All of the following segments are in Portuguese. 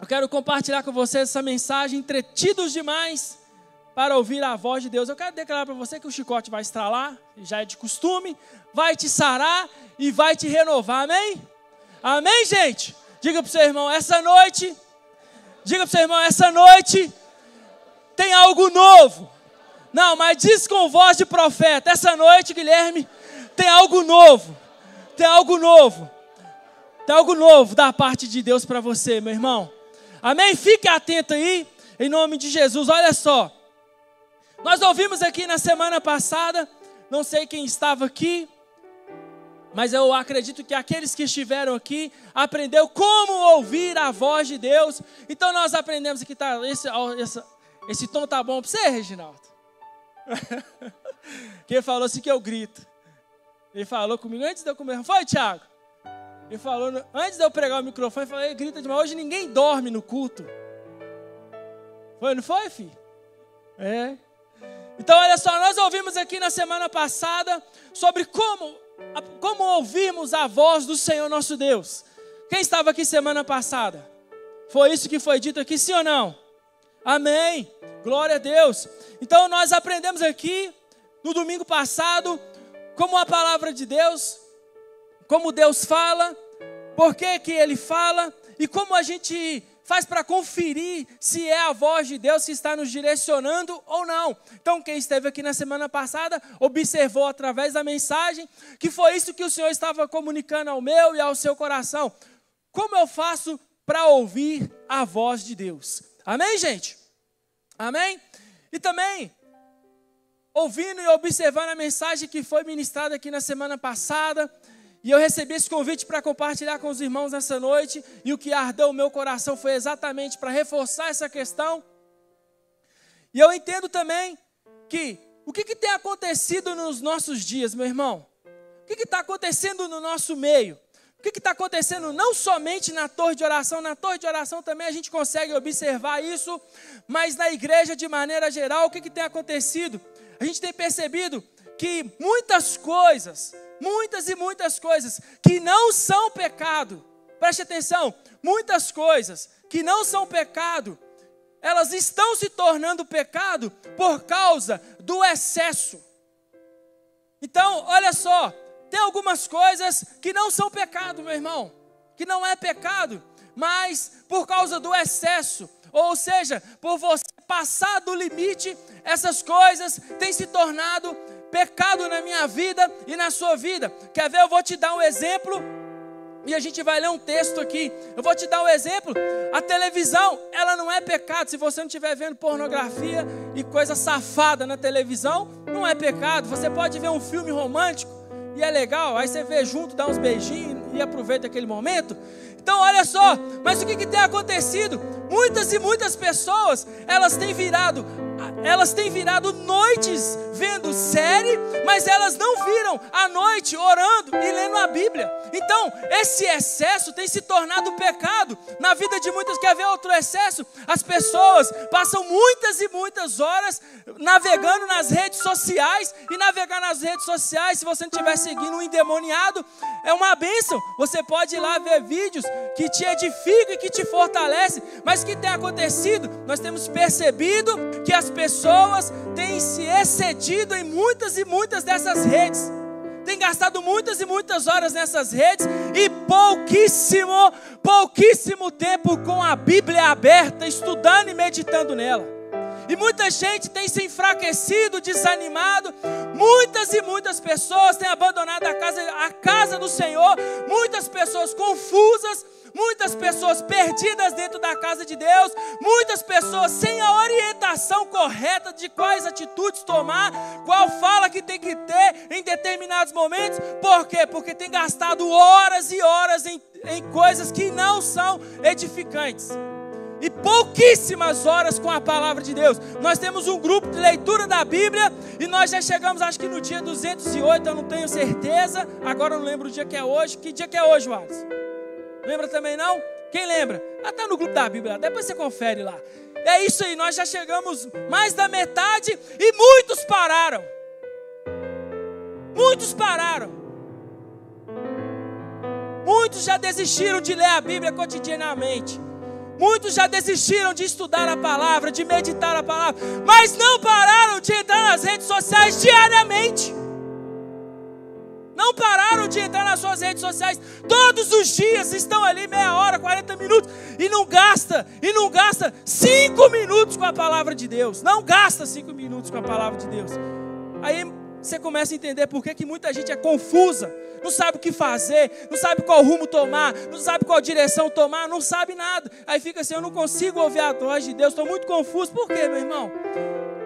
Eu quero compartilhar com vocês essa mensagem, entretidos demais para ouvir a voz de Deus. Eu quero declarar para você que o chicote vai estralar, já é de costume, vai te sarar e vai te renovar, amém? Amém, gente? Diga para o seu irmão, essa noite tem algo novo. Não, mas diz com voz de profeta, essa noite, Guilherme, tem algo novo. Tem algo novo da parte de Deus para você, meu irmão. Amém? Fique atento aí, em nome de Jesus. Olha só, nós ouvimos aqui na semana passada, não sei quem estava aqui, mas eu acredito que aqueles que estiveram aqui aprendeu como ouvir a voz de Deus. Então nós aprendemos aqui, tá, esse tom tá bom para você, Reginaldo? Quem falou assim que eu grito. Ele falou comigo antes de eu comer. Foi, Thiago? Ele falou, antes de eu pregar o microfone, ele falou, ele grita demais. Hoje ninguém dorme no culto. Foi, não foi, filho? É. Então, olha só, nós ouvimos aqui na semana passada sobre como ouvirmos a voz do Senhor nosso Deus. Quem estava aqui semana passada? Foi isso que foi dito aqui, sim ou não? Amém. Glória a Deus. Então, nós aprendemos aqui, no domingo passado, como a palavra de Deus, como Deus fala, por que Ele fala e como a gente faz para conferir se é a voz de Deus que está nos direcionando ou não. Então, quem esteve aqui na semana passada, observou através da mensagem que foi isso que o Senhor estava comunicando ao meu e ao seu coração. Como eu faço para ouvir a voz de Deus? Amém, gente? Amém? E também, ouvindo e observando a mensagem que foi ministrada aqui na semana passada, e eu recebi esse convite para compartilhar com os irmãos nessa noite, e o que ardeu o meu coração foi exatamente para reforçar essa questão. E eu entendo também que o que tem acontecido nos nossos dias, meu irmão? O que está acontecendo no nosso meio? O que está acontecendo não somente na torre de oração também a gente consegue observar isso, mas na igreja de maneira geral, o que tem acontecido? A gente tem percebido que muitas e muitas coisas que não são pecado, preste atenção, muitas coisas que não são pecado, elas estão se tornando pecado por causa do excesso. Então, olha só, tem algumas coisas que não são pecado, meu irmão, que não é pecado, mas por causa do excesso, ou seja, por você passar do limite, essas coisas têm se tornado pecado na minha vida e na sua vida. Quer ver? Eu vou te dar um exemplo e a gente vai ler um texto aqui. Eu vou te dar um exemplo. A televisão, ela não é pecado. Se você não estiver vendo pornografia e coisa safada na televisão, não é pecado. Você pode ver um filme romântico e é legal, aí você vê junto, dá uns beijinhos e aproveita aquele momento. Então olha só, mas o que tem acontecido? Muitas e muitas pessoas, elas têm virado noites vendo série, mas elas não viram a noite orando e lendo a Bíblia. Então esse excesso tem se tornado pecado na vida de muitas. Quer ver outro excesso? As pessoas passam muitas e muitas horas navegando nas redes sociais, e navegar nas redes sociais, se você não estiver seguindo um endemoniado, é uma bênção. Você pode ir lá ver vídeos que te edificam e que te fortalecem. Mas o que tem acontecido? Nós temos percebido que as pessoas têm se excedido em muitas e muitas dessas redes. Tem gastado muitas e muitas horas nessas redes e pouquíssimo tempo com a Bíblia aberta, estudando e meditando nela. E muita gente tem se enfraquecido, desanimado. Muitas e muitas pessoas têm abandonado a casa do Senhor. Muitas pessoas confusas, muitas pessoas perdidas dentro da casa de Deus. Muitas pessoas sem a orientação correta de quais atitudes tomar, qual fala que tem que ter em determinados momentos. Por quê? Porque tem gastado horas e horas em coisas que não são edificantes. E pouquíssimas horas com a palavra de Deus. Nós temos um grupo de leitura da Bíblia e nós já chegamos, acho que no dia 208, eu não tenho certeza. Agora eu não lembro o dia que é hoje. Que dia que é hoje, Wallace? Lembra também não? Quem lembra? Está no grupo da Bíblia, depois você confere lá. É isso aí, nós já chegamos mais da metade e muitos pararam. Muitos pararam. Muitos já desistiram de ler a Bíblia cotidianamente. Muitos já desistiram de estudar a palavra, de meditar a palavra, mas não pararam de entrar nas redes sociais diariamente. Não pararam de entrar nas suas redes sociais. Todos os dias estão ali meia hora, 40 minutos. E não gasta 5 minutos com a palavra de Deus. Não gasta 5 minutos com a palavra de Deus. Aí você começa a entender por que muita gente é confusa. Não sabe o que fazer, não sabe qual rumo tomar, não sabe qual direção tomar, não sabe nada. Aí fica assim, eu não consigo ouvir a voz de Deus, estou muito confuso. Por quê, meu irmão?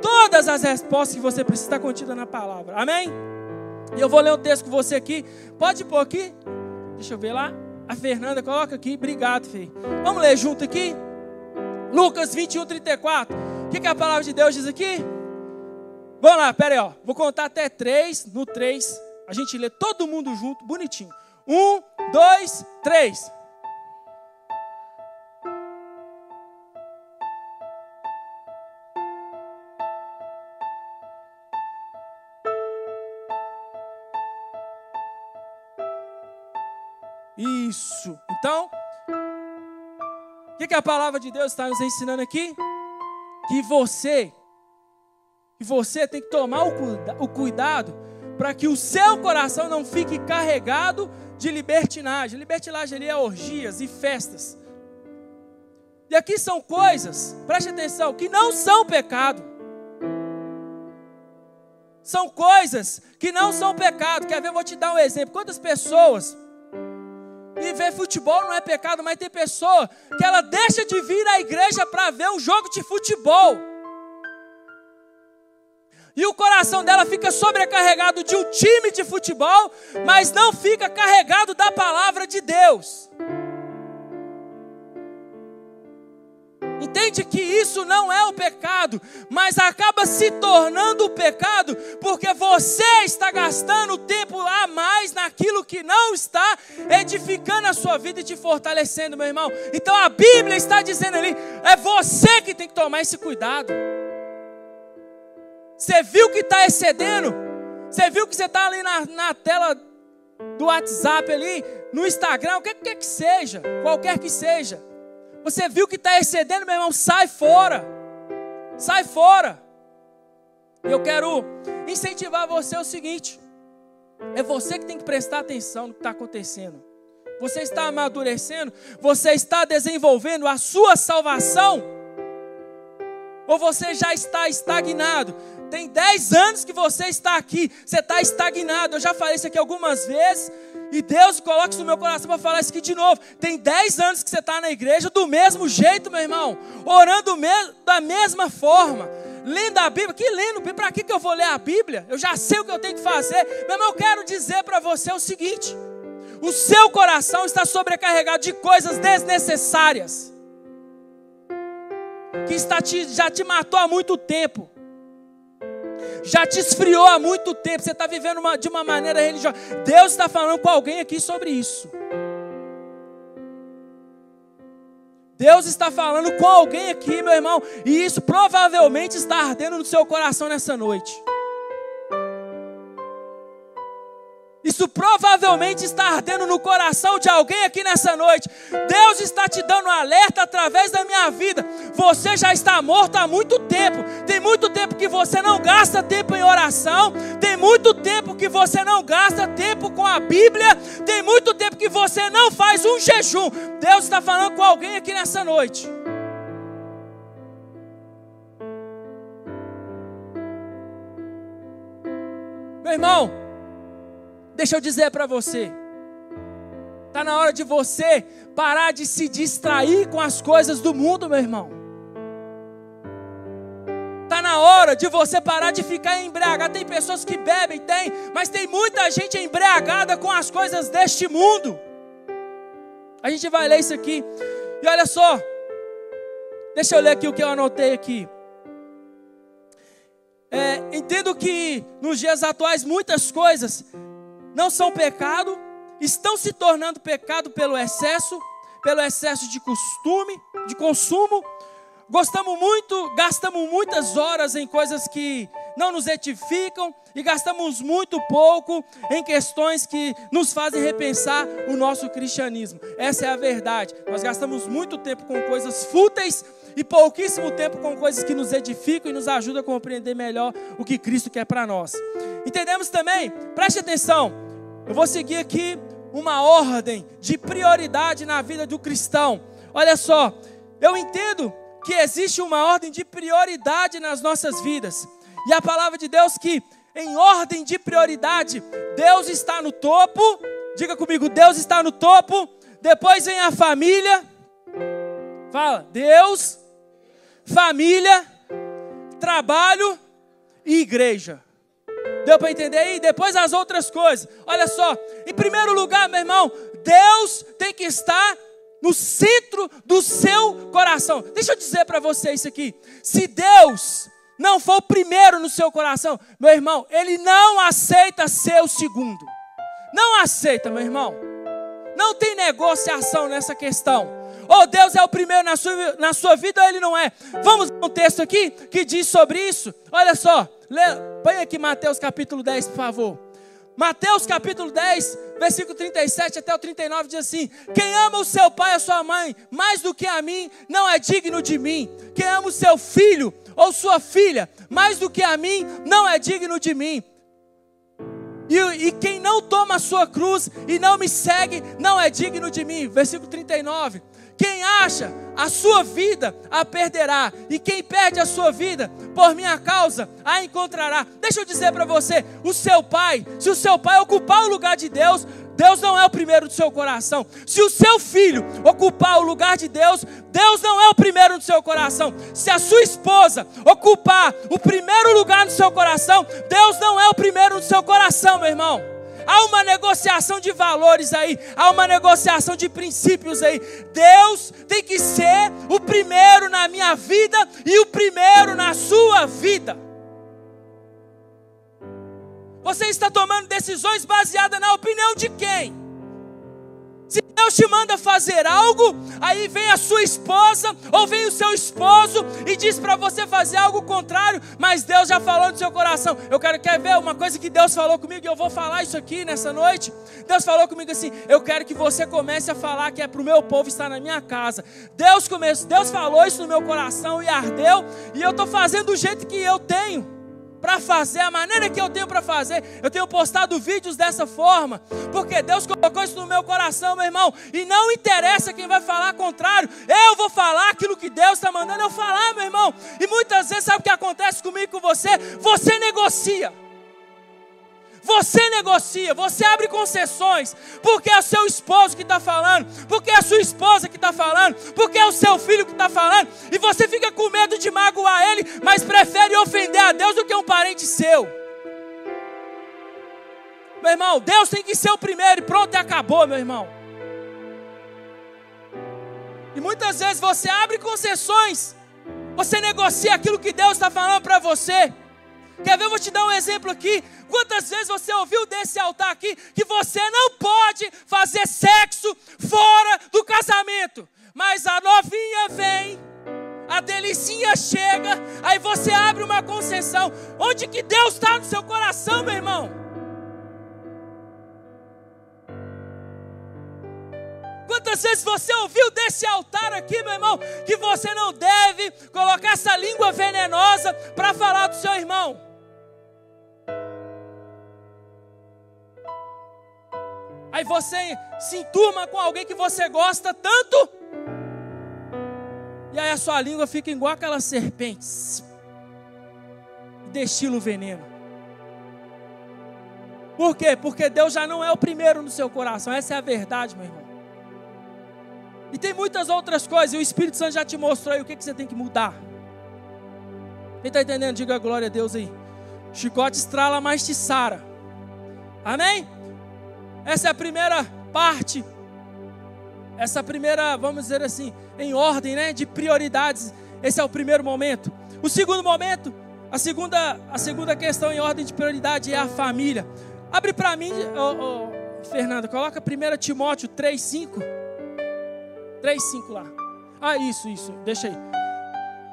Todas as respostas que você precisa estão contidas na palavra. Amém? E eu vou ler um texto com você aqui. Pode pôr aqui? Deixa eu ver lá. A Fernanda, coloca aqui. Obrigado, Fê. Vamos ler junto aqui? Lucas 21, 34. O que a palavra de Deus diz aqui? Vamos lá, pera aí, ó. Vou contar até 3. No 3, a gente lê todo mundo junto, bonitinho. 1, 2, 3. Isso. Então, o que a palavra de Deus está nos ensinando aqui? Que você tem que tomar o cuidado para que o seu coração não fique carregado de libertinagem. Libertinagem ali é orgias e festas. E aqui são coisas, preste atenção, que não são pecado. São coisas que não são pecado. Quer ver? Eu vou te dar um exemplo. Quantas pessoas... E ver futebol não é pecado, mas tem pessoa que ela deixa de vir à igreja para ver um jogo de futebol. E o coração dela fica sobrecarregado de um time de futebol, mas não fica carregado da palavra de Deus. Entende que isso não é o pecado, mas acaba se tornando o pecado, porque você está gastando tempo a mais naquilo que não está edificando a sua vida e te fortalecendo, meu irmão. Então a Bíblia está dizendo ali, é você que tem que tomar esse cuidado. Você viu que está excedendo? Você viu que você está ali na tela do WhatsApp ali, no Instagram, o que quer que seja, qualquer que seja. Você viu que está excedendo, meu irmão, sai fora. Sai fora. Eu quero incentivar você o seguinte. É você que tem que prestar atenção no que está acontecendo. Você está amadurecendo? Você está desenvolvendo a sua salvação? Ou você já está estagnado? Tem 10 anos que você está aqui. Você está estagnado. Eu já falei isso aqui algumas vezes. E Deus coloca isso no meu coração para falar isso aqui de novo. Tem 10 anos que você está na igreja do mesmo jeito, meu irmão. Orando da mesma forma. Lendo a Bíblia. Que lendo? Para que eu vou ler a Bíblia? Eu já sei o que eu tenho que fazer. Meu irmão, eu quero dizer para você o seguinte. O seu coração está sobrecarregado de coisas desnecessárias. Que já te matou há muito tempo. Já te esfriou há muito tempo. Você está vivendo de uma maneira religiosa. Deus está falando com alguém aqui sobre isso. Deus está falando com alguém aqui, meu irmão. E isso provavelmente está ardendo no seu coração nessa noite. Isso provavelmente está ardendo no coração de alguém aqui nessa noite. Deus está te dando um alerta através da minha vida. Você já está morto há muito tempo. Tem muito tempo que você não gasta tempo em oração. Tem muito tempo que você não gasta tempo com a Bíblia. Tem muito tempo que você não faz um jejum. Deus está falando com alguém aqui nessa noite. Meu irmão, deixa eu dizer para você, está na hora de você parar de se distrair com as coisas do mundo, meu irmão. Está na hora de você parar de ficar embriagado. Tem pessoas que bebem, mas tem muita gente embriagada com as coisas deste mundo. A gente vai ler isso aqui. E olha só, deixa eu ler aqui o que eu anotei aqui. Entendo que nos dias atuais muitas coisas não são pecado, estão se tornando pecado pelo excesso de costume, de consumo. Gastamos muitas horas em coisas que não nos edificam e gastamos muito pouco em questões que nos fazem repensar o nosso cristianismo. Essa é a verdade. Nós gastamos muito tempo com coisas fúteis e pouquíssimo tempo com coisas que nos edificam e nos ajudam a compreender melhor o que Cristo quer para nós. Entendemos também? Preste atenção. Eu vou seguir aqui uma ordem de prioridade na vida do cristão. Olha só, eu entendo que existe uma ordem de prioridade nas nossas vidas. E a palavra de Deus que em ordem de prioridade, Deus está no topo. Diga comigo, Deus está no topo. Depois vem a família. Fala, Deus, família, trabalho e igreja. Deu para entender aí? Depois as outras coisas. Olha só, em primeiro lugar, meu irmão, Deus tem que estar no centro do seu coração. Deixa eu dizer para você isso aqui. Se Deus não for o primeiro no seu coração, meu irmão, Ele não aceita ser o segundo. Não aceita, meu irmão. Não tem negociação nessa questão. Ou Deus é o primeiro na sua vida ou Ele não é. Vamos ver um texto aqui que diz sobre isso. Olha só, põe aqui Mateus capítulo 10, por favor. Mateus capítulo 10, versículo 37 até o 39 diz assim: quem ama o seu pai e a sua mãe mais do que a mim, não é digno de mim. Quem ama o seu filho ou sua filha mais do que a mim, não é digno de mim. E quem não toma a sua cruz e não me segue, não é digno de mim. Versículo 39. Quem acha a sua vida, a perderá. E quem perde a sua vida, por minha causa, a encontrará. Deixa eu dizer para você, o seu pai, se o seu pai ocupar o lugar de Deus, Deus não é o primeiro do seu coração. Se o seu filho ocupar o lugar de Deus, Deus não é o primeiro do seu coração. Se a sua esposa ocupar o primeiro lugar no seu coração, Deus não é o primeiro do seu coração, meu irmão. Há uma negociação de valores aí, há uma negociação de princípios aí. Deus tem que ser o primeiro na minha vida e o primeiro na sua vida. Você está tomando decisões baseadas na opinião de quem? Se Deus te manda fazer algo, aí vem a sua esposa ou vem o seu esposo e diz para você fazer algo contrário, mas Deus já falou no seu coração. Quer ver uma coisa que Deus falou comigo e eu vou falar isso aqui nessa noite? Deus falou comigo assim: eu quero que você comece a falar que é para o meu povo estar na minha casa. Deus falou isso no meu coração e ardeu, e eu estou fazendo do jeito que eu tenho para fazer, a maneira que eu tenho para fazer. Eu tenho postado vídeos dessa forma, porque Deus colocou isso no meu coração, meu irmão. E não interessa quem vai falar contrário, eu vou falar aquilo que Deus está mandando eu falar, meu irmão. E muitas vezes, sabe o que acontece comigo e com você? Você negocia. Você negocia, você abre concessões, porque é o seu esposo que está falando, porque é a sua esposa que está falando, porque é o seu filho que está falando, e você fica com medo de magoar ele, mas prefere ofender a Deus do que um parente seu. Meu irmão, Deus tem que ser o primeiro e pronto, e acabou, meu irmão. E muitas vezes você abre concessões, você negocia aquilo que Deus está falando para você. Quer ver? Eu vou te dar um exemplo aqui. Quantas vezes você ouviu desse altar aqui que você não pode fazer sexo fora do casamento, mas a novinha vem, a delicinha chega, aí você abre uma concessão. Onde que Deus está no seu coração, meu irmão? Quantas vezes você ouviu desse altar aqui, meu irmão, que você não deve colocar essa língua venenosa para falar do seu irmão? Aí você se enturma com alguém que você gosta tanto, e aí a sua língua fica igual aquelas serpentes, destila o veneno. Por quê? Porque Deus já não é o primeiro no seu coração. Essa é a verdade, meu irmão. E tem muitas outras coisas, e o Espírito Santo já te mostrou aí o que você tem que mudar. Quem está entendendo? Diga glória a Deus aí. Chicote estrala, mas te sara. Amém? Essa é a primeira parte. Essa primeira, vamos dizer assim, em ordem, né, de prioridades. Esse é o primeiro momento. O segundo momento, a segunda questão em ordem de prioridade é a família. Abre para mim, Fernanda, coloca 1 Timóteo 3:5. 3:5 lá. Ah, isso, deixa aí.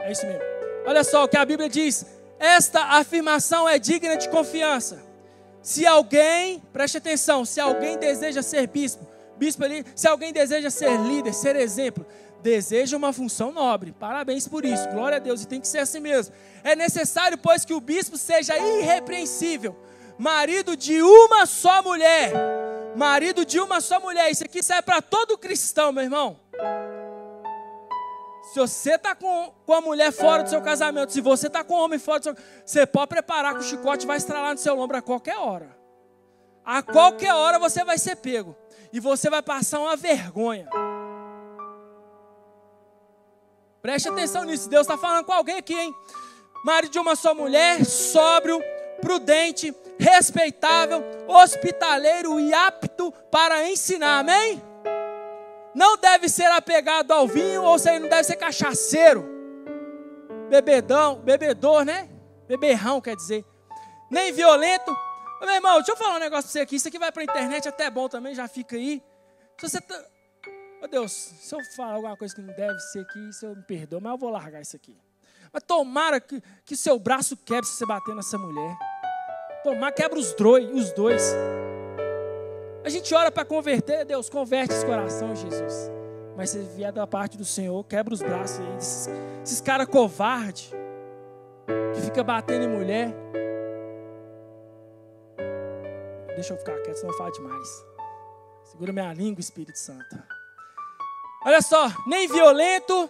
É isso mesmo. Olha só o que a Bíblia diz. esta afirmação é digna de confiança. Se alguém, preste atenção, se alguém deseja ser bispo ali, se alguém deseja ser líder, ser exemplo, deseja uma função nobre, parabéns por isso, glória a Deus, e tem que ser assim mesmo. É necessário, pois, que o bispo seja irrepreensível, marido de uma só mulher, isso aqui serve para todo cristão, meu irmão. Se você está com a mulher fora do seu casamento, se você está com o homem fora do seu casamento, você pode preparar que o chicote vai estralar no seu ombro a qualquer hora. A qualquer hora você vai ser pego. E você vai passar uma vergonha. Preste atenção nisso. Deus está falando com alguém aqui, hein? Marido de uma só mulher, sóbrio, prudente, respeitável, hospitaleiro e apto para ensinar. Amém? Não deve ser apegado ao vinho, ou seja, não deve ser cachaceiro, bebedor, né? Beberrão, quer dizer. Nem violento. Meu irmão, deixa eu falar um negócio para você aqui. Isso aqui vai para a internet, até bom também, já fica aí. Se você tá... Meu Deus, se eu falar alguma coisa que não deve ser aqui, você me perdoa, mas eu vou largar isso aqui. Mas tomara que o seu braço quebre se você bater nessa mulher. Tomara, quebra os dois. A gente ora para converter, Deus, converte esse coração, Jesus. Mas se vier da parte do Senhor, quebra os braços aí. Esses caras covardes, que fica batendo em mulher. Deixa eu ficar quieto, senão eu falo demais. Segura minha língua, Espírito Santo. Olha só, nem violento,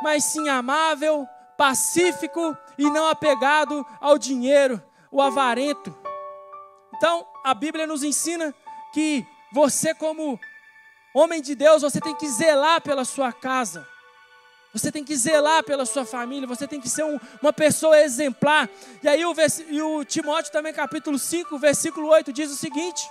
mas sim amável, pacífico e não apegado ao dinheiro, o avarento. Então, a Bíblia nos ensina que você, como homem de Deus, você tem que zelar pela sua casa. Você tem que zelar pela sua família. Você tem que ser uma pessoa exemplar. E aí o Timóteo também, capítulo 5, versículo 8, diz o seguinte: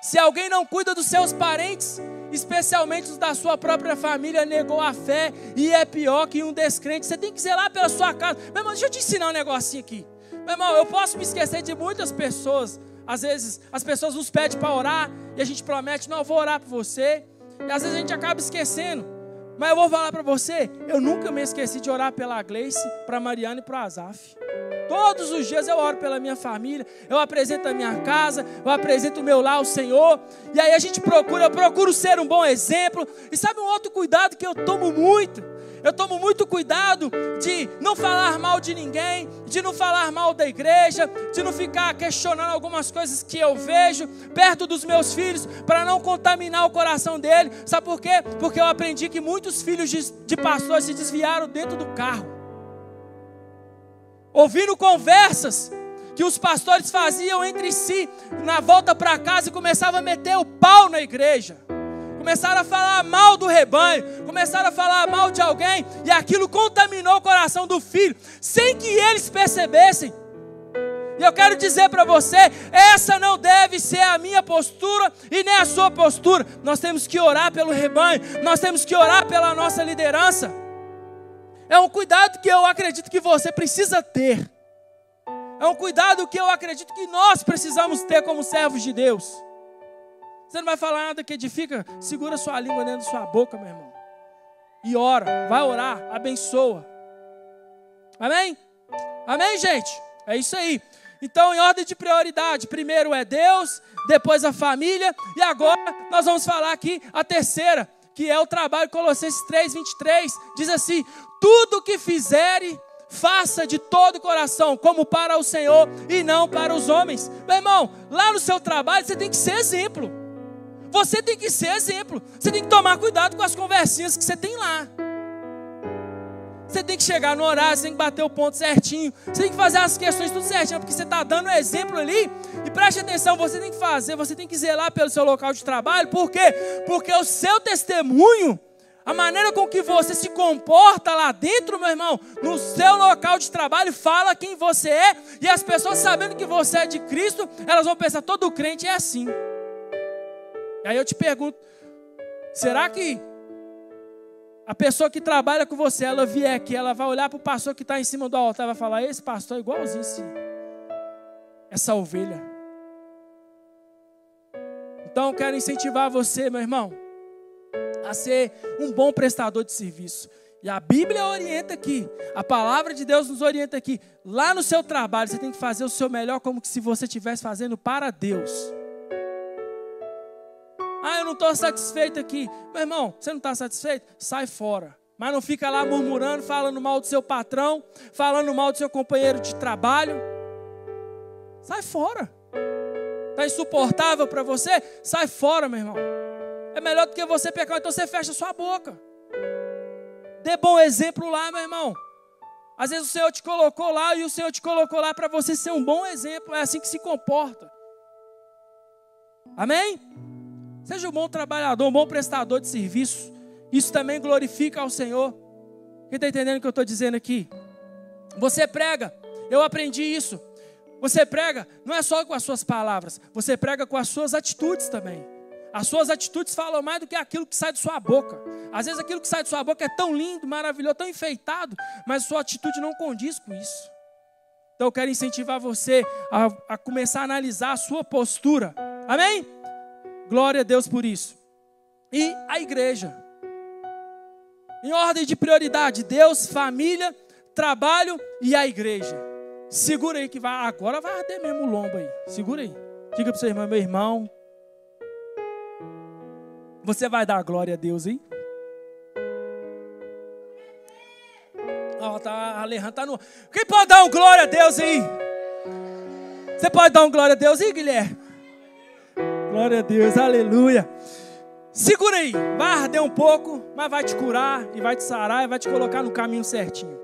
se alguém não cuida dos seus parentes, especialmente os da sua própria família, negou a fé e é pior que um descrente. Você tem que zelar pela sua casa. Meu irmão, deixa eu te ensinar um negocinho aqui. Meu irmão, eu posso me esquecer de muitas pessoas. Às vezes as pessoas nos pedem para orar e a gente promete, não, eu vou orar por você. E às vezes a gente acaba esquecendo. Mas eu vou falar para você, eu nunca me esqueci de orar pela Gleice, para a Mariana e para o Azaf. Todos os dias eu oro pela minha família, eu apresento a minha casa, eu apresento o meu lar ao Senhor. E aí eu procuro ser um bom exemplo. E sabe um outro cuidado que eu tomo muito? Eu tomo muito cuidado de não falar mal de ninguém, de não falar mal da igreja, de não ficar questionando algumas coisas que eu vejo perto dos meus filhos, para não contaminar o coração dele. Sabe por quê? Porque eu aprendi que muitos filhos de pastores se desviaram dentro do carro, ouvindo conversas que os pastores faziam entre si, na volta para casa, e começavam a meter o pau na igreja. Começaram a falar mal do rebanho, começaram a falar mal de alguém, e aquilo contaminou o coração do filho, sem que eles percebessem. E eu quero dizer para você, essa não deve ser a minha postura e nem a sua postura. Nós temos que orar pelo rebanho, nós temos que orar pela nossa liderança. É um cuidado que eu acredito que você precisa ter. É um cuidado que eu acredito que nós precisamos ter como servos de Deus. Você não vai falar nada que edifica? Segura sua língua dentro da sua boca, meu irmão. E ora, vai orar, abençoa. Amém? Amém, gente? É isso aí. Então, em ordem de prioridade, primeiro é Deus, depois a família, e agora nós vamos falar aqui a terceira, que é o trabalho. Colossenses 3:23, diz assim: tudo que fizere, faça de todo o coração, como para o Senhor e não para os homens. Meu irmão, lá no seu trabalho você tem que ser exemplo. Você tem que ser exemplo. Você tem que tomar cuidado com as conversinhas que você tem lá. Você tem que chegar no horário, você tem que bater o ponto certinho. Você tem que fazer as questões tudo certinho, porque você está dando um exemplo ali. E preste atenção, você tem que fazer, você tem que zelar pelo seu local de trabalho. Por quê? Porque o seu testemunho, a maneira com que você se comporta lá dentro, meu irmão, no seu local de trabalho, fala quem você é. E as pessoas, sabendo que você é de Cristo, elas vão pensar, todo crente é assim. E aí eu te pergunto, será que a pessoa que trabalha com você, ela vier aqui, ela vai olhar para o pastor que está em cima do altar e vai falar, esse pastor é igualzinho essa ovelha? Então eu quero incentivar você, meu irmão, a ser um bom prestador de serviço. E a Bíblia orienta aqui, a palavra de Deus nos orienta aqui. Lá no seu trabalho, você tem que fazer o seu melhor como se você estivesse fazendo para Deus. Ah, eu não estou satisfeito aqui. Meu irmão, você não está satisfeito? Sai fora. Mas não fica lá murmurando, falando mal do seu patrão, falando mal do seu companheiro de trabalho. Sai fora. Está insuportável para você? Sai fora, meu irmão. É melhor do que você pecar, então você fecha sua boca. Dê bom exemplo lá, meu irmão. Às vezes o Senhor te colocou lá e o Senhor te colocou lá para você ser um bom exemplo. É assim que se comporta. Amém? Seja um bom trabalhador, um bom prestador de serviço. Isso também glorifica ao Senhor. Quem está entendendo o que eu estou dizendo aqui? Você prega. Eu aprendi isso. Você prega não é só com as suas palavras. Você prega com as suas atitudes também. As suas atitudes falam mais do que aquilo que sai de sua boca. Às vezes aquilo que sai de sua boca é tão lindo, maravilhoso, tão enfeitado, mas sua atitude não condiz com isso. Então eu quero incentivar você a começar a analisar a sua postura. Amém? Glória a Deus por isso. E a igreja. Em ordem de prioridade, Deus, família, trabalho e a igreja. Segura aí que agora vai arder mesmo o lombo aí. Segura aí. Diga para o seu irmão, meu irmão. Você vai dar glória a Deus aí? Tá, Alejandro tá no... Quem pode dar um glória a Deus aí? Você pode dar um glória a Deus aí, Guilherme? Glória a Deus, aleluia. Segura aí, vai arder um pouco, mas vai te curar e vai te sarar e vai te colocar no caminho certinho.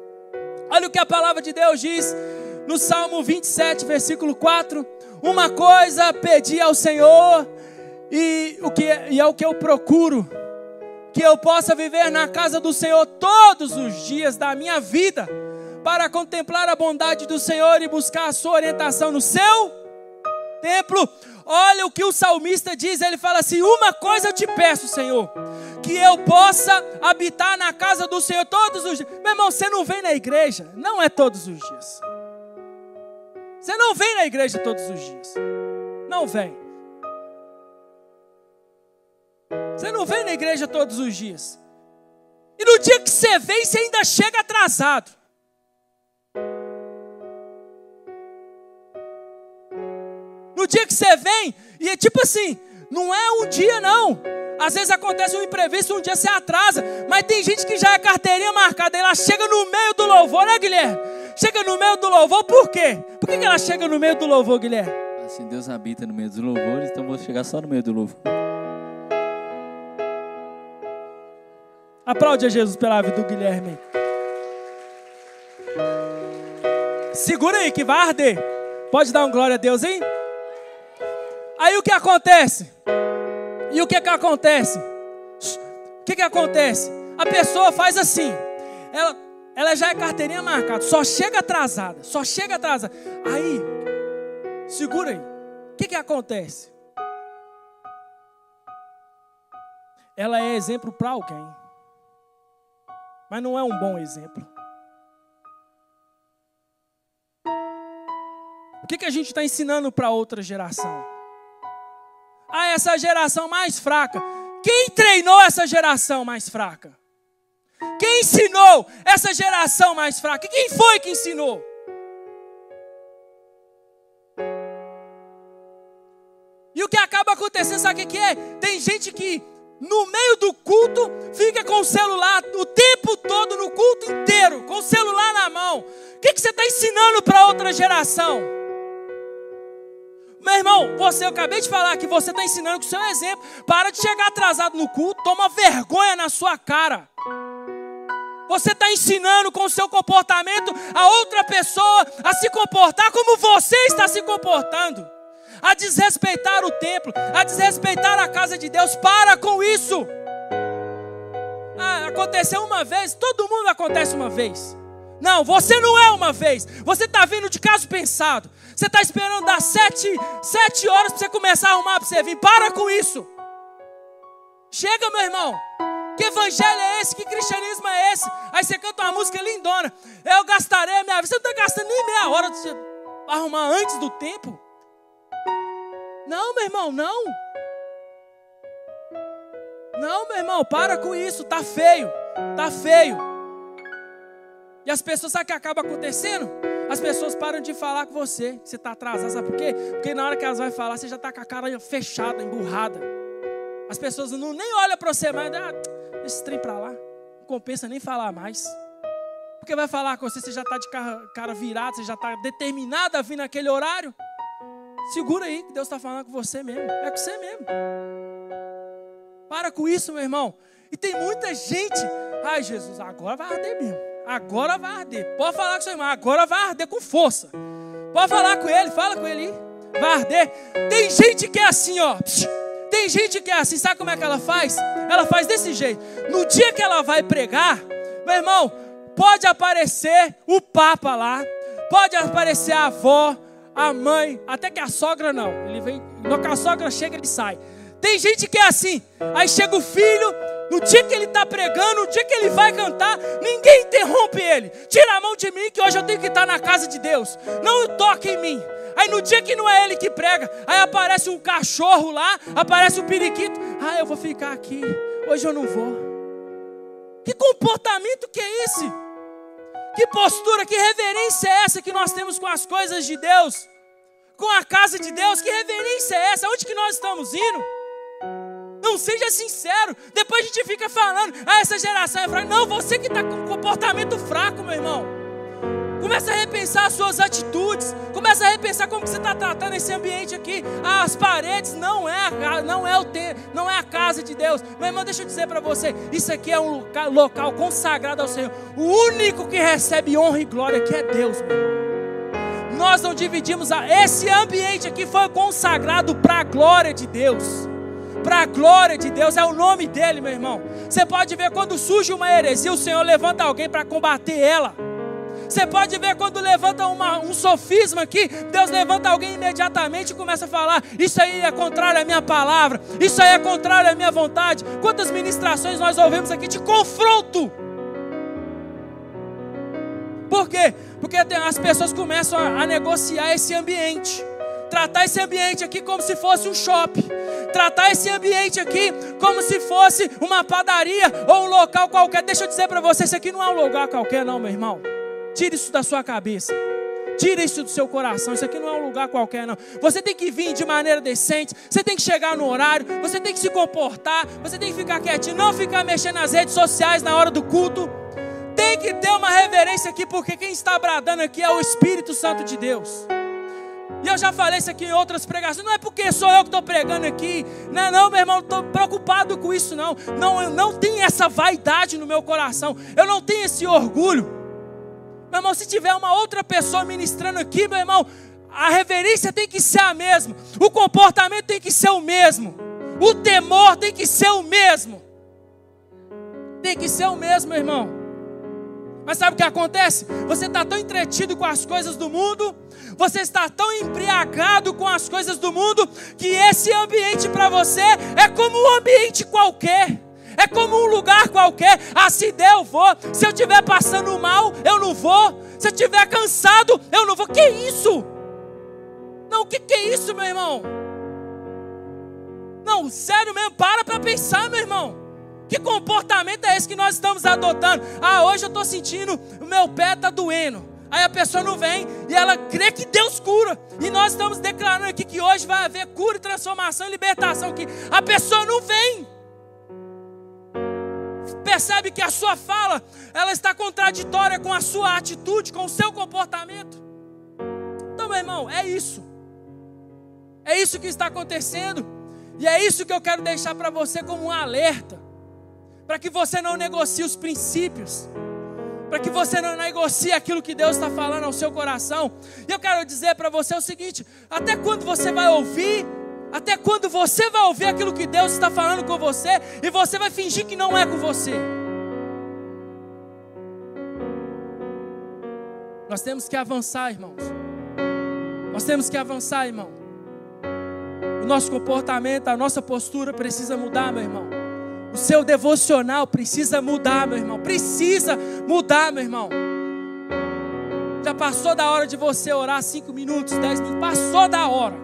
Olha o que a palavra de Deus diz no Salmo 27, versículo 4. Uma coisa pedi ao Senhor e é o que eu procuro, que eu possa viver na casa do Senhor todos os dias da minha vida, para contemplar a bondade do Senhor e buscar a sua orientação no seu templo. Olha o que o salmista diz, ele fala assim: uma coisa eu te peço, Senhor, que eu possa habitar na casa do Senhor todos os dias. Meu irmão, você não vem na igreja, não é todos os dias. Você não vem na igreja todos os dias. Não vem. Você não vem na igreja todos os dias. E no dia que você vem, você ainda chega atrasado. No dia que você vem, e é tipo assim, não é um dia não. Às vezes acontece um imprevisto, um dia você atrasa. Mas tem gente que já é carteirinha marcada, ela chega no meio do louvor, né, Guilherme? Chega no meio do louvor, por quê? Por que ela chega no meio do louvor, Guilherme? Assim, Deus habita no meio dos louvores, então vou chegar só no meio do louvor. Aplaude a Jesus pela vida do Guilherme. Segura aí que vai arder. Pode dar um glória a Deus, hein? Aí o que acontece? E o que acontece? O que acontece? A pessoa faz assim. Ela já é carteirinha marcada. Só chega atrasada. Aí, segura aí. O que acontece? Ela é exemplo para alguém. Mas não é um bom exemplo. O que a gente está ensinando para outra geração? Ah, essa geração mais fraca. Quem treinou essa geração mais fraca? Quem ensinou essa geração mais fraca? Quem foi que ensinou? E o que acaba acontecendo, sabe o que é? Tem gente que no meio do culto fica com o celular o tempo todo, no culto inteiro, com o celular na mão. O que você está ensinando para outra geração? Meu irmão, eu acabei de falar que você está ensinando com o seu exemplo. Para de chegar atrasado no culto, toma vergonha na sua cara. Você está ensinando com o seu comportamento a outra pessoa a se comportar como você está se comportando. A desrespeitar o templo, a desrespeitar a casa de Deus. Para com isso. Ah, aconteceu uma vez, todo mundo acontece uma vez. Não, você não é uma vez. Você está vindo de caso pensado. Você está esperando dar 7 horas para você começar a arrumar para você vir. Para com isso. Chega, meu irmão. Que evangelho é esse? Que cristianismo é esse? Aí você canta uma música lindona. Eu gastarei a minha vida. Você não está gastando nem meia hora de você arrumar antes do tempo. Não, meu irmão, não. Não, meu irmão, para com isso. Tá feio. Tá feio. E as pessoas, sabe o que acaba acontecendo? As pessoas param de falar com você, que você está atrasado, sabe por quê? Porque na hora que elas vão falar, você já está com a cara fechada, emburrada. As pessoas nem olham para você mais, deixa esse trem para lá, não compensa nem falar mais. Porque vai falar com você, você já está de cara virada, você já está determinado a vir naquele horário. Segura aí que Deus está falando com você mesmo, é com você mesmo. Para com isso, meu irmão. E tem muita gente, ai Jesus, agora vai arder mesmo. Agora vai arder. Pode falar com seu irmão, agora vai arder com força. Pode falar com ele, fala com ele aí. Vai arder. Tem gente que é assim, ó. Tem gente que é assim, sabe como é que ela faz? Ela faz desse jeito. No dia que ela vai pregar, meu irmão, pode aparecer o papa lá, pode aparecer a avó, a mãe, até que a sogra não. Ele vem, no que a sogra chega, ele sai. Tem gente que é assim. Aí chega o filho, no dia que ele está pregando, no dia que ele vai cantar, ninguém interrompe ele. Tira a mão de mim que hoje eu tenho que estar na casa de Deus. Não toque em mim. Aí no dia que não é ele que prega, aí aparece um cachorro lá, aparece um periquito. Ah, eu vou ficar aqui, hoje eu não vou. Que comportamento que é esse? Que postura, que reverência é essa que nós temos com as coisas de Deus? Com a casa de Deus? Que reverência é essa? Onde que nós estamos indo? Não, seja sincero. Depois a gente fica falando, essa geração é fraca. Não, você que está com um comportamento fraco, meu irmão. Começa a repensar as suas atitudes. Começa a repensar como que você está tratando esse ambiente aqui. As paredes não é a casa de Deus. Meu irmão, deixa eu dizer para você, isso aqui é um local consagrado ao Senhor. O único que recebe honra e glória aqui é Deus, meu irmão. Nós não dividimos, esse ambiente aqui foi consagrado para a glória de Deus. Para a glória de Deus, é o nome dele, meu irmão. Você pode ver quando surge uma heresia, o Senhor levanta alguém para combater ela. Você pode ver quando levanta um sofisma aqui, Deus levanta alguém imediatamente e começa a falar, isso aí é contrário à minha palavra, isso aí é contrário à minha vontade. Quantas ministrações nós ouvimos aqui de confronto? Por quê? Porque as pessoas começam a negociar esse ambiente. Tratar esse ambiente aqui como se fosse um shopping. Tratar esse ambiente aqui como se fosse uma padaria ou um local qualquer. Deixa eu dizer para você, isso aqui não é um lugar qualquer não, meu irmão. Tira isso da sua cabeça. Tira isso do seu coração. Isso aqui não é um lugar qualquer não. Você tem que vir de maneira decente. Você tem que chegar no horário. Você tem que se comportar. Você tem que ficar quietinho. Não ficar mexendo nas redes sociais na hora do culto. Tem que ter uma reverência aqui, porque quem está bradando aqui é o Espírito Santo de Deus. E eu já falei isso aqui em outras pregações. Não é porque sou eu que estou pregando aqui. Não, meu irmão, não estou preocupado com isso não. Eu não tenho essa vaidade no meu coração. Eu não tenho esse orgulho. Meu irmão, se tiver uma outra pessoa ministrando aqui, meu irmão, a reverência tem que ser a mesma. O comportamento tem que ser o mesmo. O temor tem que ser o mesmo. Tem que ser o mesmo, meu irmão. Mas sabe o que acontece? Você está tão entretido com as coisas do mundo, você está tão embriagado com as coisas do mundo, que esse ambiente para você é como um ambiente qualquer. É como um lugar qualquer. Se der eu vou. Se eu estiver passando mal, eu não vou. Se eu estiver cansado, eu não vou. Que isso? Não, o que é isso, meu irmão? Não, sério mesmo, para pensar, meu irmão. Que comportamento é esse que nós estamos adotando? Hoje eu estou sentindo, o meu pé está doendo. Aí a pessoa não vem e ela crê que Deus cura. E nós estamos declarando aqui que hoje vai haver cura, transformação e libertação aqui. A pessoa não vem. Percebe que a sua fala, ela está contraditória com a sua atitude, com o seu comportamento. Então, meu irmão, é isso. É isso que está acontecendo. E é isso que eu quero deixar para você como um alerta. Para que você não negocie os princípios. Para que você não negocie aquilo que Deus está falando ao seu coração. E eu quero dizer para você o seguinte: até quando você vai ouvir? Até quando você vai ouvir aquilo que Deus está falando com você e você vai fingir que não é com você? Nós temos que avançar, irmãos. Nós temos que avançar, irmão. O nosso comportamento, a nossa postura precisa mudar, meu irmão. O seu devocional precisa mudar, meu irmão. Precisa mudar, meu irmão. Já passou da hora de você orar 5 minutos, 10 minutos. Passou da hora.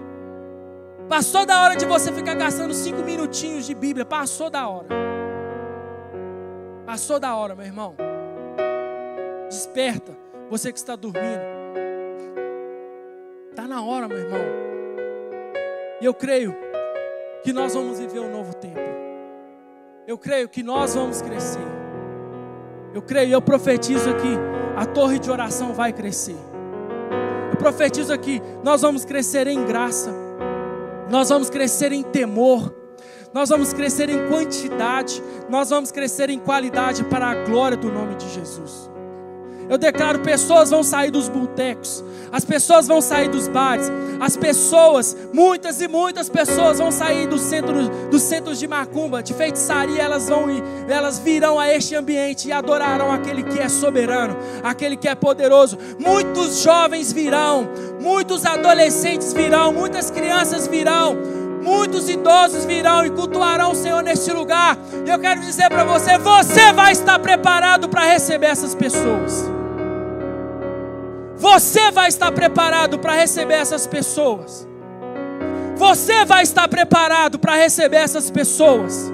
Passou da hora de você ficar gastando 5 minutinhos de Bíblia. Passou da hora. Passou da hora, meu irmão. Desperta, você que está dormindo. Está na hora, meu irmão. E eu creio que nós vamos viver um novo tempo. Eu creio que nós vamos crescer. Eu creio, eu profetizo aqui, a torre de oração vai crescer. Eu profetizo aqui, nós vamos crescer em graça. Nós vamos crescer em temor. Nós vamos crescer em quantidade. Nós vamos crescer em qualidade para a glória do nome de Jesus. Eu declaro, pessoas vão sair dos botecos, as pessoas vão sair dos bares, as pessoas, muitas e muitas pessoas vão sair dos centros de macumba, de feitiçaria, elas virão a este ambiente e adorarão aquele que é soberano, aquele que é poderoso. Muitos jovens virão, muitos adolescentes virão, muitas crianças virão, muitos idosos virão e cultuarão o Senhor neste lugar. E eu quero dizer para você, você vai estar preparado para receber essas pessoas. Você vai estar preparado para receber essas pessoas. Você vai estar preparado para receber essas pessoas.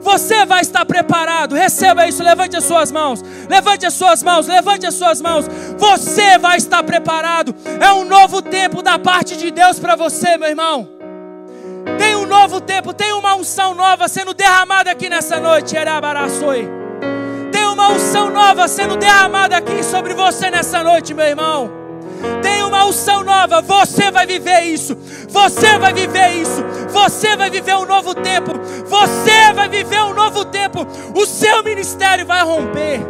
Você vai estar preparado. Receba isso, levante as suas mãos. Levante as suas mãos, levante as suas mãos. Você vai estar preparado. É um novo tempo da parte de Deus para você, meu irmão. Tem um novo tempo, tem uma unção nova sendo derramada aqui nessa noite. Tem uma unção nova sendo derramada aqui sobre você nessa noite, meu irmão. Tem uma unção nova, você vai viver isso. Você vai viver isso. Você vai viver um novo tempo. Você vai viver um novo tempo. O seu ministério vai romper.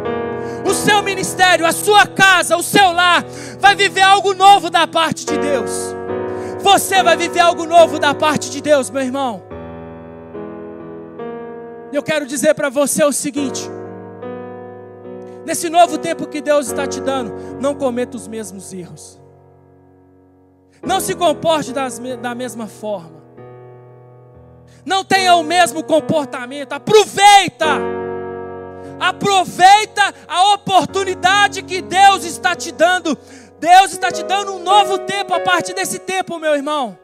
O seu ministério, a sua casa, o seu lar vai viver algo novo da parte de Deus. Você vai viver algo novo da parte de Deus, meu irmão. Eu quero dizer para você o seguinte: nesse novo tempo que Deus está te dando, não cometa os mesmos erros. Não se comporte da mesma forma. Não tenha o mesmo comportamento. Aproveita a oportunidade que Deus está te dando. Deus está te dando um novo tempo a partir desse tempo, meu irmão.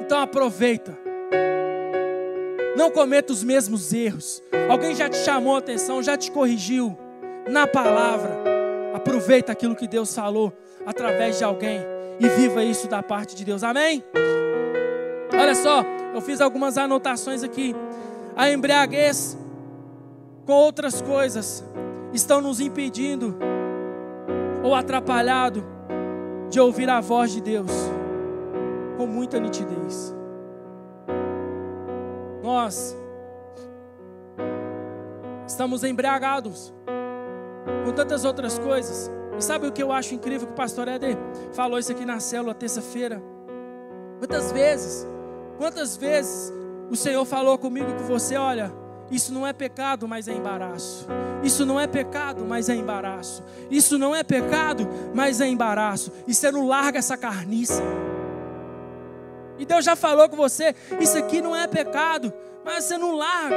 Então aproveita. Não cometa os mesmos erros. Alguém já te chamou a atenção, já te corrigiu na palavra. Aproveita aquilo que Deus falou através de alguém e viva isso da parte de Deus. Amém? Olha só, eu fiz algumas anotações aqui. A embriaguez com outras coisas estão nos impedindo ou atrapalhado de ouvir a voz de Deus com muita nitidez. Nós estamos embriagados com tantas outras coisas. E sabe o que eu acho incrível? Que o pastor Éder falou isso aqui na célula terça-feira. Quantas vezes o Senhor falou comigo e com você: olha, isso não é pecado, mas é embaraço. Isso não é pecado, mas é embaraço. Isso não é pecado, mas é embaraço. E você não larga essa carniça. E Deus já falou com você: isso aqui não é pecado, mas você não larga.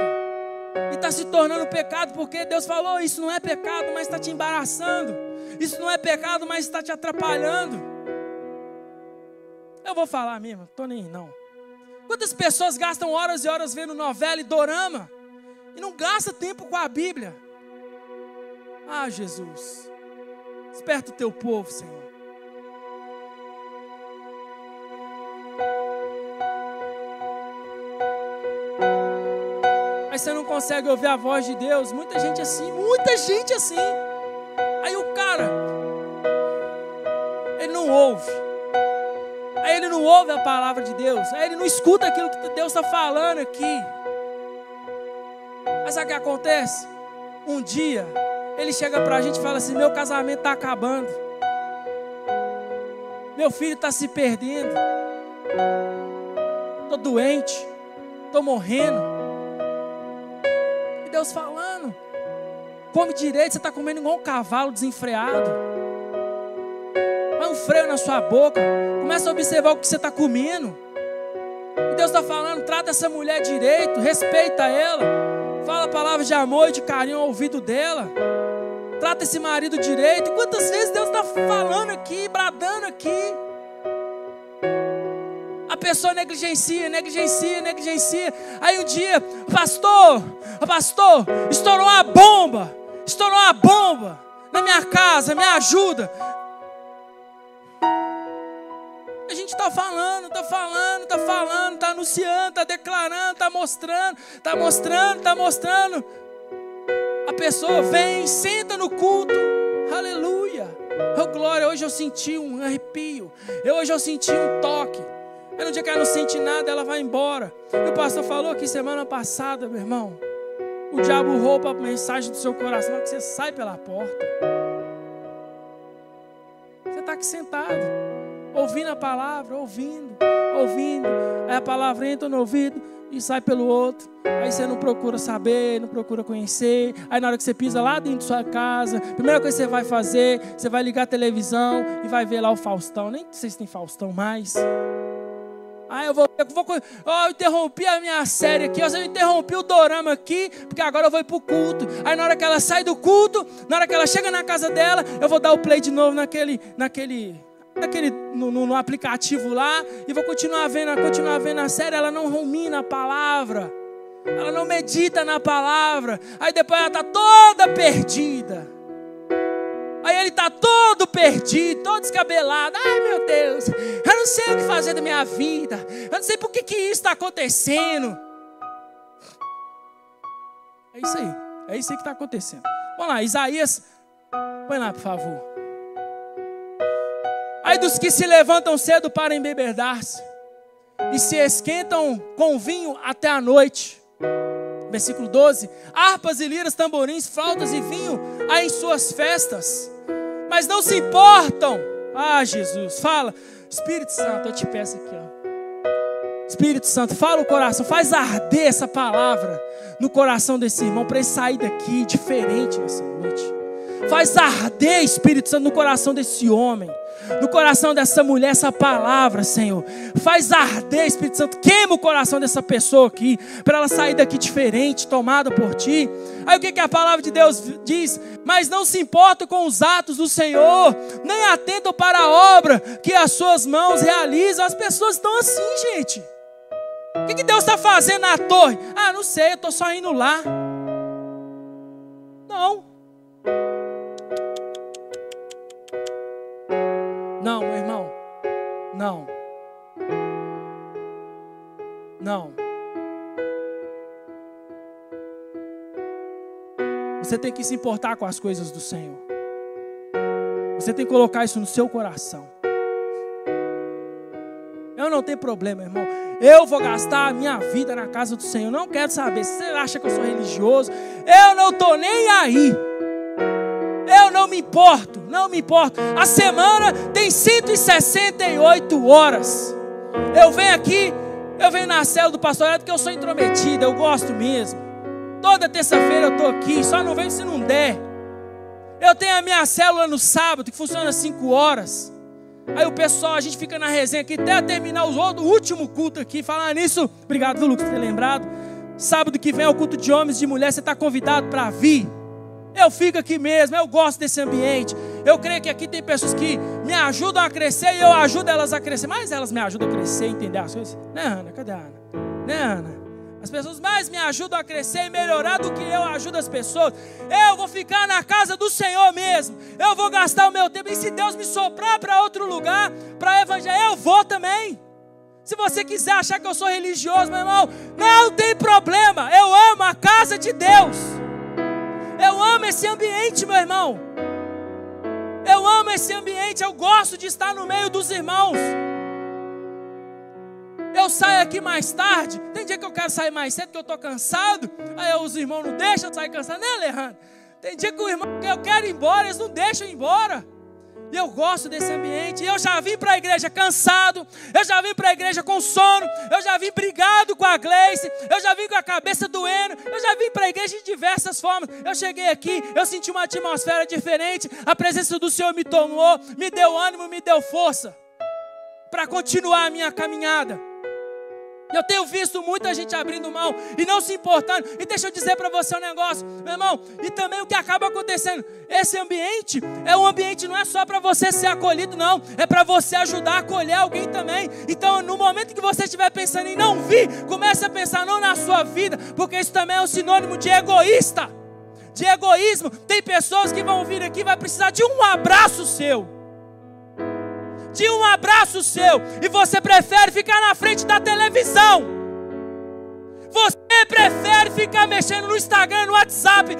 E está se tornando pecado porque Deus falou: isso não é pecado, mas está te embaraçando. Isso não é pecado, mas está te atrapalhando. Eu vou falar mesmo, estou nem não. Quantas pessoas gastam horas e horas vendo novela e dorama e não gasta tempo com a Bíblia? Ah, Jesus, desperta o teu povo, Senhor. Mas você não consegue ouvir a voz de Deus. Muita gente assim. Aí o cara, ele não ouve. Aí ele não ouve a palavra de Deus. Aí ele não escuta aquilo que Deus está falando aqui. Mas sabe o que acontece? Um dia ele chega para a gente e fala assim: meu casamento está acabando. Meu filho está se perdendo. Estou doente. Estou morrendo. E Deus falando: come direito, você está comendo igual um cavalo desenfreado. Põe um freio na sua boca. Começa a observar o que você está comendo. E Deus está falando: trata essa mulher direito, respeita ela. Fala palavras de amor e de carinho ao ouvido dela. Trata esse marido direito. E quantas vezes Deus está falando aqui, bradando aqui. A pessoa negligencia. Aí um dia: pastor, estourou uma bomba. Estourou uma bomba na minha casa, me ajuda. A gente está falando, está anunciando, está declarando, está mostrando. A pessoa vem, senta no culto. Aleluia. Oh glória, hoje eu senti um arrepio. Hoje eu senti um toque. Aí no dia que ela não sente nada, ela vai embora. E o pastor falou aqui semana passada, meu irmão, o diabo rouba a mensagem do seu coração que você sai pela porta. Você está aqui sentado, ouvindo a palavra, ouvindo. Aí a palavra entra no ouvido e sai pelo outro. Aí você não procura saber, não procura conhecer. Aí na hora que você pisa lá dentro de sua casa, a primeira coisa que você vai fazer, você vai ligar a televisão e vai ver lá o Faustão. Nem sei se tem Faustão mais. Ah, eu interrompi a minha série aqui, eu interrompi o dorama aqui, porque agora eu vou ir pro culto. Aí na hora que ela sai do culto, na hora que ela chega na casa dela, eu vou dar o play de novo no aplicativo lá, e vou continuar vendo a série. Ela não rumina a palavra, ela não medita na palavra. Aí depois ela está toda perdida. Aí ele está todo perdido, todo descabelado. Ai meu Deus, eu não sei o que fazer da minha vida, eu não sei por que isso está acontecendo. É isso aí que está acontecendo. Vamos lá, Isaías, põe lá por favor. Ai dos que se levantam cedo para embebedar-se e se esquentam com vinho até a noite. Versículo 12. Harpas e liras, tamborins, flautas e vinho há em suas festas, mas não se importam. Ah, Jesus, fala. Espírito Santo, eu te peço aqui, ó. Espírito Santo, fala o coração, faz arder essa palavra no coração desse irmão, para ele sair daqui diferente nessa noite. Faz arder, Espírito Santo, no coração desse homem, no coração dessa mulher, essa palavra, Senhor. Faz arder, Espírito Santo, queima o coração dessa pessoa aqui, para ela sair daqui diferente, tomada por Ti. Aí o que a palavra de Deus diz? Mas não se importam com os atos do Senhor, nem atentam para a obra que as suas mãos realizam. As pessoas estão assim, gente. O que Deus está fazendo na torre? Ah, não sei, eu estou só indo lá. Não, meu irmão. Não. Você tem que se importar com as coisas do Senhor. Você tem que colocar isso no seu coração. Eu não tenho problema, irmão. Eu vou gastar a minha vida na casa do Senhor. Não quero saber se você acha que eu sou religioso. Eu não estou nem aí. Eu não me importo. A semana tem 168 horas. Eu venho na célula do pastorado porque eu sou intrometido, eu gosto mesmo. Toda terça-feira eu estou aqui, só não venho se não der. Eu tenho a minha célula no sábado, que funciona às 5 horas. Aí o pessoal, a gente fica na resenha aqui até terminar o último culto aqui. Falar nisso, obrigado, Lucas, por ter lembrado. Sábado que vem é o culto de homens e de mulheres, você está convidado para vir. Eu fico aqui mesmo, eu gosto desse ambiente. Eu creio que aqui tem pessoas que me ajudam a crescer e eu ajudo elas a crescer. Mas elas me ajudam a crescer, a entender as coisas. Né, Ana? Cadê a Ana? Né, Ana? As pessoas mais me ajudam a crescer e melhorar do que eu ajudo as pessoas. Eu vou ficar na casa do Senhor mesmo. Eu vou gastar o meu tempo. E se Deus me soprar para outro lugar, para evangelizar, eu vou também. Se você quiser achar que eu sou religioso, meu irmão, não tem problema. Eu amo a casa de Deus. Eu amo esse ambiente, meu irmão. Eu amo esse ambiente. Eu gosto de estar no meio dos irmãos. Eu saio aqui mais tarde. Tem dia que eu quero sair mais cedo, porque eu estou cansado. Aí os irmãos não deixam eu sair cansado, né, Alejandro? Tem dia que o irmão que eu quero ir embora, eles não deixam ir embora. E eu gosto desse ambiente. Eu já vim para a igreja cansado. Eu já vim para a igreja com sono. Eu já vim brigado com a Gleice. Eu já vim com a cabeça doendo. Eu já vim para a igreja de diversas formas. Eu cheguei aqui, eu senti uma atmosfera diferente. A presença do Senhor me tomou, me deu ânimo, me deu força para continuar a minha caminhada. Eu tenho visto muita gente abrindo mão e não se importando. E deixa eu dizer para você um negócio, meu irmão. E também o que acaba acontecendo. Esse ambiente é um ambiente, não é só para você ser acolhido, não. É para você ajudar a acolher alguém também. Então, no momento que você estiver pensando em não vir, comece a pensar não na sua vida. Porque isso também é um sinônimo de egoísta. de egoísmo. Tem pessoas que vão vir aqui e vai precisar de um abraço seu. De um abraço seu. E você prefere ficar na frente da televisão. Você prefere ficar mexendo no Instagram, no WhatsApp,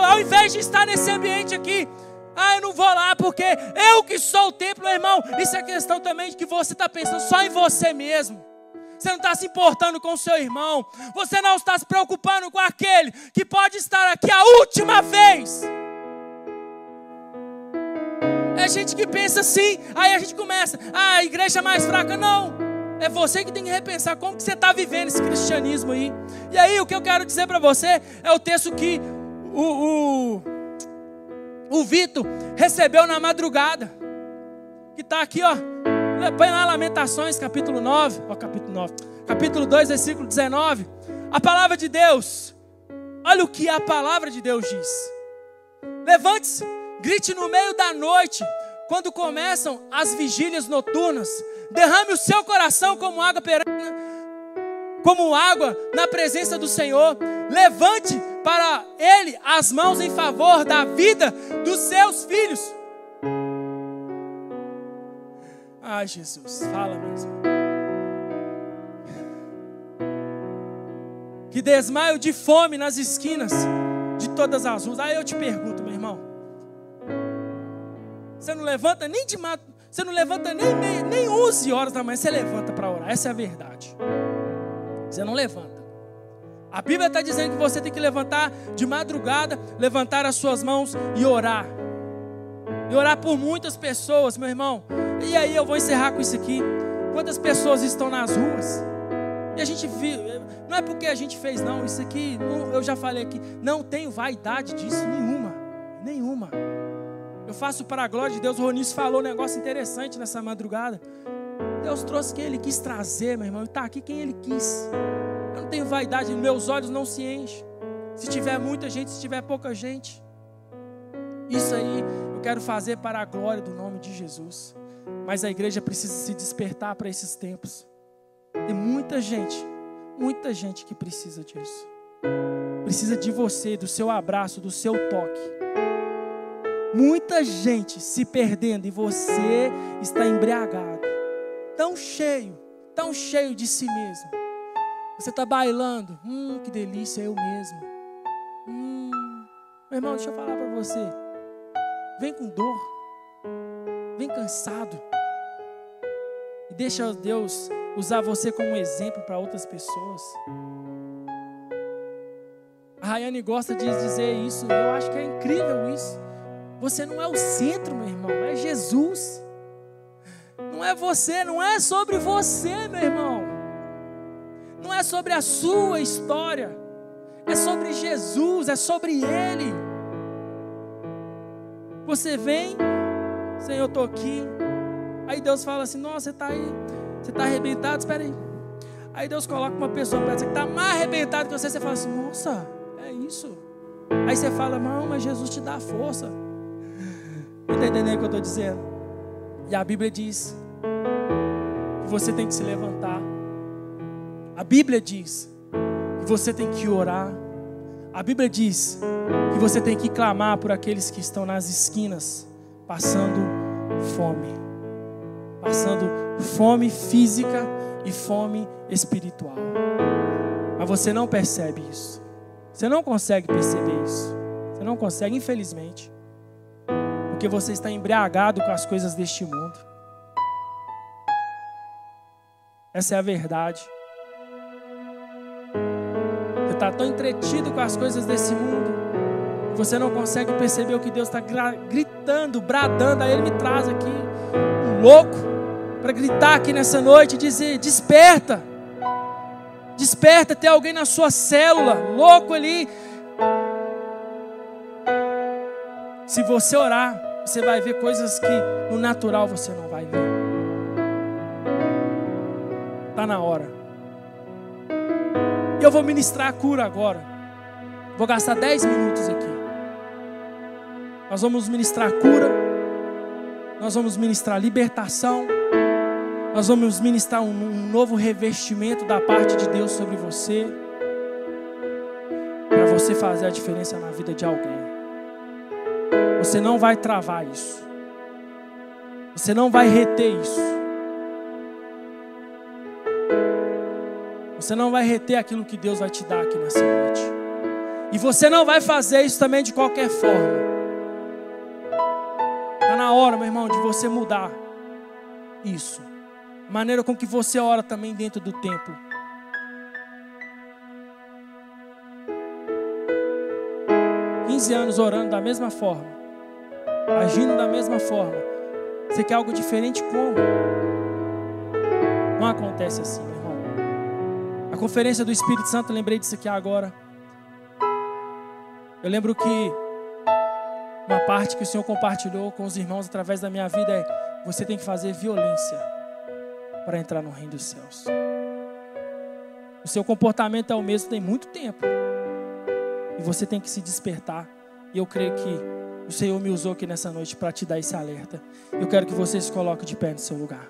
ao invés de estar nesse ambiente aqui. Ah, eu não vou lá porque eu que sou o templo, meu irmão. Isso é questão também de que você está pensando só em você mesmo. Você não está se importando com o seu irmão. Você não está se preocupando com aquele que pode estar aqui a última vez. É gente que pensa assim, aí a gente começa, a igreja é mais fraca. Não, é você que tem que repensar como que você está vivendo esse cristianismo aí. E aí o que eu quero dizer para você é o texto que o Vitor recebeu na madrugada. Que está aqui, ó. Põe lá Lamentações, capítulo 9. Ó, capítulo 2, versículo 19. A palavra de Deus. Olha o que a palavra de Deus diz. Levante-se, grite no meio da noite, quando começam as vigílias noturnas. Derrame o seu coração como água perene, como água na presença do Senhor. Levante para Ele as mãos em favor da vida dos seus filhos. Ai, Jesus, fala mesmo. Que desmaio de fome nas esquinas de todas as ruas. Aí eu te pergunto, meu irmão, você não levanta nem de madrugada, você não levanta nem 11 horas da manhã, você levanta para orar. Essa é a verdade. Você não levanta. A Bíblia está dizendo que você tem que levantar de madrugada, levantar as suas mãos e orar. E orar por muitas pessoas, meu irmão. E aí eu vou encerrar com isso aqui. Quantas pessoas estão nas ruas? E a gente viu, não é porque a gente fez não, isso aqui, eu já falei aqui, não tenho vaidade disso, nenhuma. Eu faço para a glória de Deus. O Ronício falou um negócio interessante nessa madrugada. Deus trouxe quem Ele quis trazer, meu irmão, e está aqui quem Ele quis. Eu não tenho vaidade, meus olhos não se enchem. Se tiver muita gente, se tiver pouca gente. Isso aí eu quero fazer para a glória do nome de Jesus. Mas a igreja precisa se despertar para esses tempos. Tem muita gente que precisa disso. Precisa de você, do seu abraço, do seu toque. Muita gente se perdendo e você está embriagado. Tão cheio de si mesmo. Você está bailando. Que delícia, eu mesmo. Meu irmão, deixa eu falar para você. Vem com dor. Vem cansado. E deixa Deus usar você como exemplo para outras pessoas. A Rayane gosta de dizer isso. Eu acho que é incrível isso. Você não é o centro, meu irmão. É Jesus. Não é você, não é sobre você, meu irmão. Não é sobre a sua história. É sobre Jesus, é sobre Ele. Você vem, Senhor, eu estou aqui. Aí Deus fala assim, nossa, você está aí, você está arrebentado, espera aí. Aí Deus coloca uma pessoa perto que está mais arrebentado que você. Você fala assim, nossa, é isso. Aí você fala, não, mas Jesus te dá força. Está entendendo o que eu estou dizendo? E a Bíblia diz que você tem que se levantar. A Bíblia diz que você tem que orar. A Bíblia diz que você tem que clamar por aqueles que estão nas esquinas, passando fome. Passando fome física e fome espiritual. Mas você não percebe isso. Você não consegue perceber isso. Você não consegue, infelizmente. Porque você está embriagado com as coisas deste mundo. Essa é a verdade. Você está tão entretido com as coisas desse mundo, que você não consegue perceber o que Deus está gritando, bradando. Aí Ele me traz aqui um louco para gritar aqui nessa noite e dizer, desperta. Desperta, tem alguém na sua célula, louco ali. Se você orar, você vai ver coisas que no natural você não vai ver. Está na hora. E eu vou ministrar a cura agora. Vou gastar 10 minutos aqui. Nós vamos ministrar cura. Nós vamos ministrar libertação. Nós vamos ministrar um novo revestimento da parte de Deus sobre você. Para você fazer a diferença na vida de alguém. Você não vai travar isso. Você não vai reter isso. Você não vai reter aquilo que Deus vai te dar aqui nessa noite. E você não vai fazer isso também de qualquer forma. Está na hora, meu irmão, de você mudar isso. A maneira com que você ora também dentro do templo. Anos orando da mesma forma, agindo da mesma forma. Você quer algo diferente? Como? Não acontece assim, meu irmão. A conferência do Espírito Santo, lembrei disso aqui agora. Eu lembro que uma parte que o Senhor compartilhou com os irmãos através da minha vida é: você tem que fazer violência para entrar no reino dos céus. O seu comportamento é o mesmo tem muito tempo. E você tem que se despertar. E eu creio que o Senhor me usou aqui nessa noite para te dar esse alerta. Eu quero que você se coloque de pé no seu lugar.